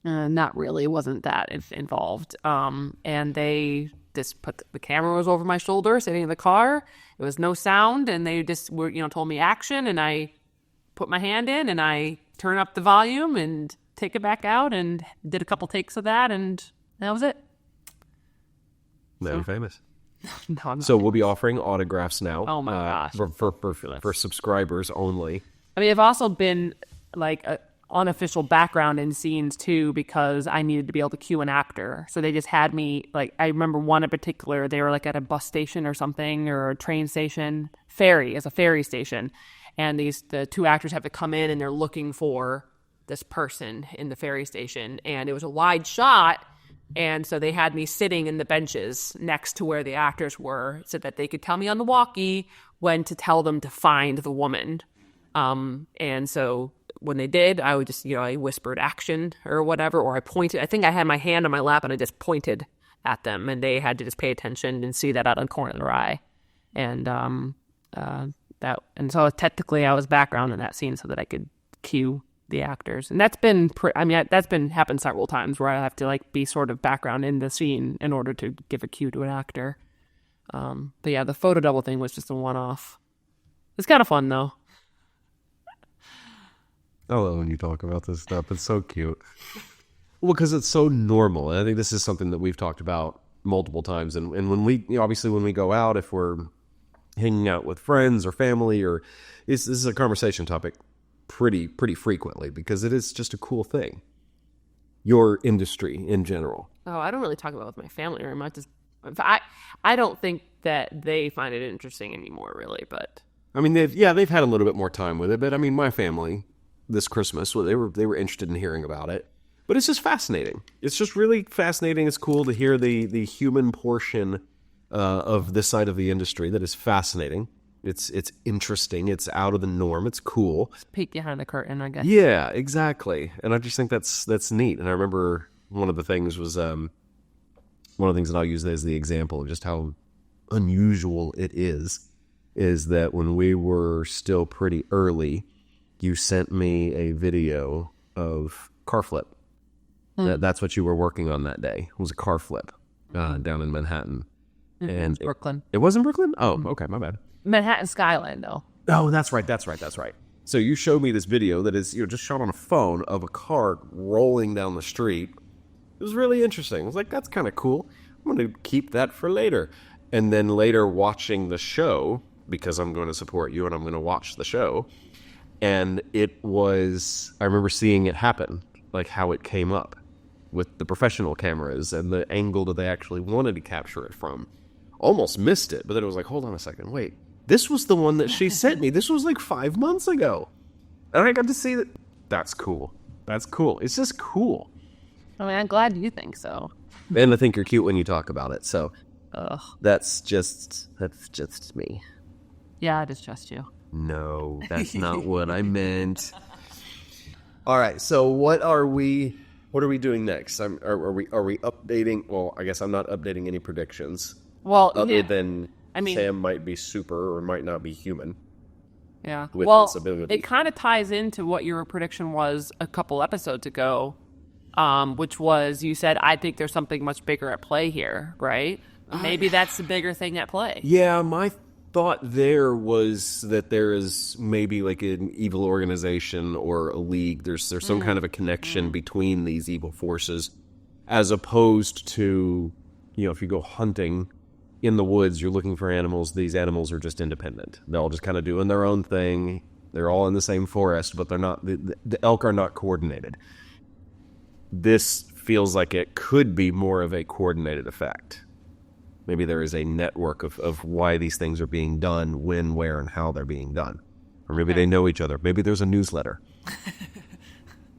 Not really. It wasn't that involved. And they just put the camera was over my shoulder sitting in the car. It was no sound, and they just were, told me action, and I put my hand in and I turn up the volume and take it back out and did a couple takes of that, and that was it. Now you're famous. No, so we'll be offering autographs now. Oh my gosh. For subscribers only. I mean, I've also been like an unofficial background in scenes too, because I needed to be able to cue an actor. So they just had me, I remember one in particular, they were at a bus station or something, or a train station, as a ferry station. And the two actors have to come in, and they're looking for this person in the ferry station. And it was a wide shot. And so they had me sitting in the benches next to where the actors were, so that they could tell me on the walkie when to tell them to find the woman. And so when they did, I would just, I whispered action or whatever, or I pointed. I think I had my hand on my lap and I just pointed at them, and they had to just pay attention and see that out of the corner of their eye. And so technically I was background in that scene so that I could cue the actors. And that's been happened several times where I have to be sort of background in the scene in order to give a cue to an actor. But yeah, the photo double thing was just a one-off. It's kind of fun though. I love when you talk about this stuff. It's so cute. Well, because it's so normal. And I think this is something that we've talked about multiple times. And when we, obviously when we go out, if we're hanging out with friends or family, or this is a conversation topic pretty frequently, because it is just a cool thing. Your industry in general. Oh, I don't really talk about it with my family very much. I don't think that they find it interesting anymore, really. But I mean, they've had a little bit more time with it. But I mean, my family this Christmas, well, they were interested in hearing about it. But it's just fascinating. It's just really fascinating. It's cool to hear the human portion of this side of the industry that is fascinating. It's interesting. It's out of the norm. It's cool. Just peek behind the curtain, I guess. Yeah, exactly. And I just think that's neat. And I remember one of the things was one of the things that I'll use as the example of just how unusual it is that when we were still pretty early, you sent me a video of car flip. That's what you were working on that day. It was a car flip down in Manhattan. And Brooklyn. It wasn't Brooklyn? Oh, okay, my bad. Manhattan skyline, though. Oh, that's right. So you showed me this video that is just shot on a phone of a car rolling down the street. It was really interesting. I was like, that's kind of cool. I'm going to keep that for later. And then later watching the show, because I'm going to support you and I'm going to watch the show. And I remember seeing it happen, like how it came up with the professional cameras and the angle that they actually wanted to capture it from. Almost missed it, but then it was like, hold on a second, wait. This was the one that she sent me. This was like 5 months ago. And I got to see that. That's cool. It's just cool. I mean, I'm glad you think so. And I think you're cute when you talk about it. So that's just me. Yeah, it is just you. No, that's not what I meant. All right. So what are we doing next? Are we updating? Well, I guess I'm not updating any predictions. Well, other than I mean, Sam might be super or might not be human. Yeah. With well, this ability. It kind of ties into what your prediction was a couple episodes ago, which was you said, I think there's something much bigger at play here, right? Maybe that's the bigger thing at play. Yeah, my thought there was that there is maybe like an evil organization or a league. There's some kind of a connection between these evil forces, as opposed to, if you go hunting in the woods, you're looking for animals. These animals are just independent. They're all just kind of doing their own thing. They're all in the same forest, but they're not. The elk are not coordinated. This feels like it could be more of a coordinated effect. Maybe there is a network of why these things are being done, when, where, and how they're being done. Or maybe they know each other. Maybe there's a newsletter.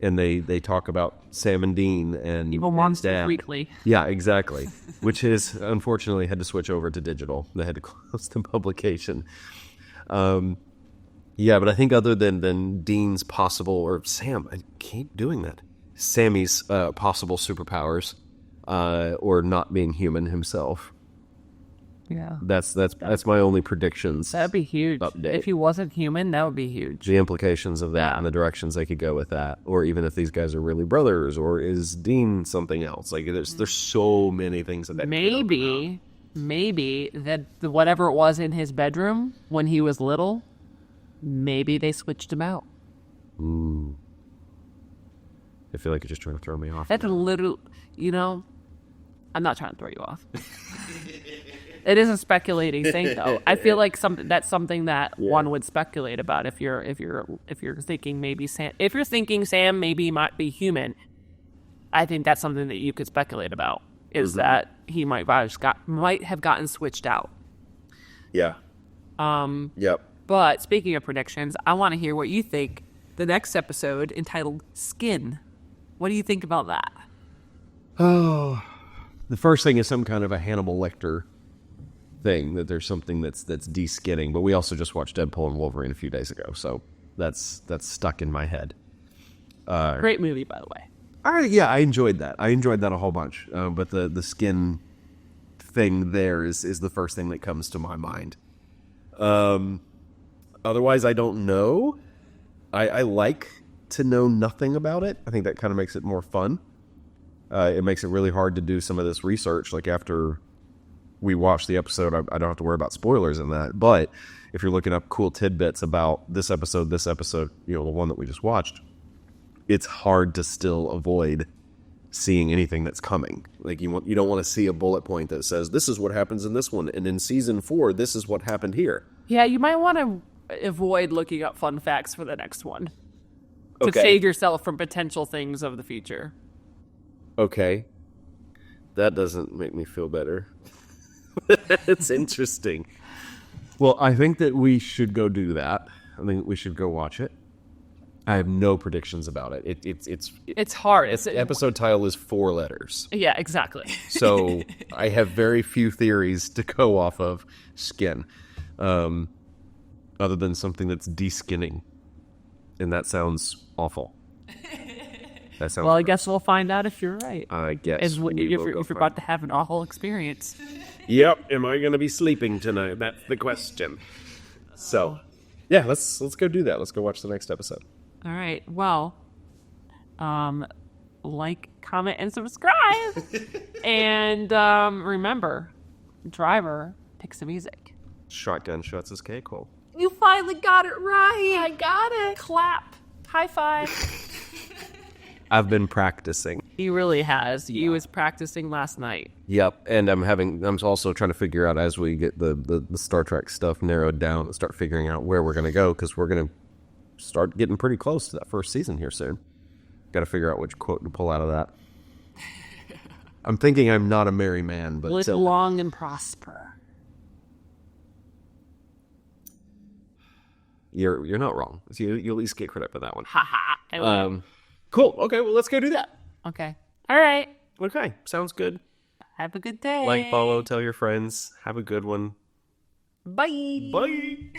And they talk about Sam and Dean and Evil Monsters Weekly. Yeah, exactly. Which is, unfortunately, had to switch over to digital. They had to close the publication. Yeah, but I think other than Dean's possible, or Sam, I keep doing that, Sammy's possible superpowers, or not being human himself. Yeah. That's my only predictions. That'd be huge. Update. If he wasn't human, that would be huge. The implications of that and the directions they could go with that, or even if these guys are really brothers, or is Dean something else? Like there's so many things that maybe that whatever it was in his bedroom when he was little, maybe they switched him out. Ooh. I feel like you're just trying to throw me off. That's a little, I'm not trying to throw you off. It is a speculating thing, though. I feel like that's something that one would speculate about if you're thinking maybe Sam. If you're thinking Sam maybe might be human, I think that's something that you could speculate about. Is that he might have gotten switched out. Yeah. Yep. But speaking of predictions, I want to hear what you think. The next episode entitled "Skin." What do you think about that? Oh, the first thing is some kind of a Hannibal Lecter thing, that there's something that's de-skinning. But we also just watched Deadpool and Wolverine a few days ago, so that's stuck in my head. Great movie, by the way. I enjoyed that. I enjoyed that a whole bunch. But the skin thing there is the first thing that comes to my mind. Otherwise, I don't know. I like to know nothing about it. I think that kind of makes it more fun. It makes it really hard to do some of this research. Like after we watch the episode, I don't have to worry about spoilers in that. But if you're looking up cool tidbits about this episode, the one that we just watched, it's hard to still avoid seeing anything that's coming. Like you don't want to see a bullet point that says, this is what happens in this one, and in season 4, this is what happened here. Yeah, you might want to avoid looking up fun facts for the next one to Okay. save yourself from potential things of the future. Okay. That doesn't make me feel better. It's interesting. Well, I think that we should go do that. I think we should go watch it. I have no predictions about it. It's hard. The episode title is 4 letters. Yeah, exactly. So I have very few theories to go off of. Skin. Other than something that's de-skinning. And that sounds awful. That sounds Well, I guess we'll find out if you're right. I guess. If you're about to have an awful experience. Yep. Am I going to be sleeping tonight? That's the question. So, yeah, let's go do that. Let's go watch the next episode. All right. Well, Like, comment, and subscribe. And remember, driver picks the music. Shotgun shots is K-Cole. You finally got it right. I got it. Clap. High five. I've been practicing. He really has. He was practicing last night. Yep, and I'm also trying to figure out as we get the Star Trek stuff narrowed down and start figuring out where we're going to go, because we're going to start getting pretty close to that first season here soon. Got to figure out which quote to pull out of that. I'm thinking I'm not a merry man, but live long and prosper. You're not wrong. So you at least get credit for that one. Ha. Cool. Okay, well, let's go do that. Okay. All right. Okay, sounds good. Have a good day. Like, follow, tell your friends. Have a good one. Bye. Bye.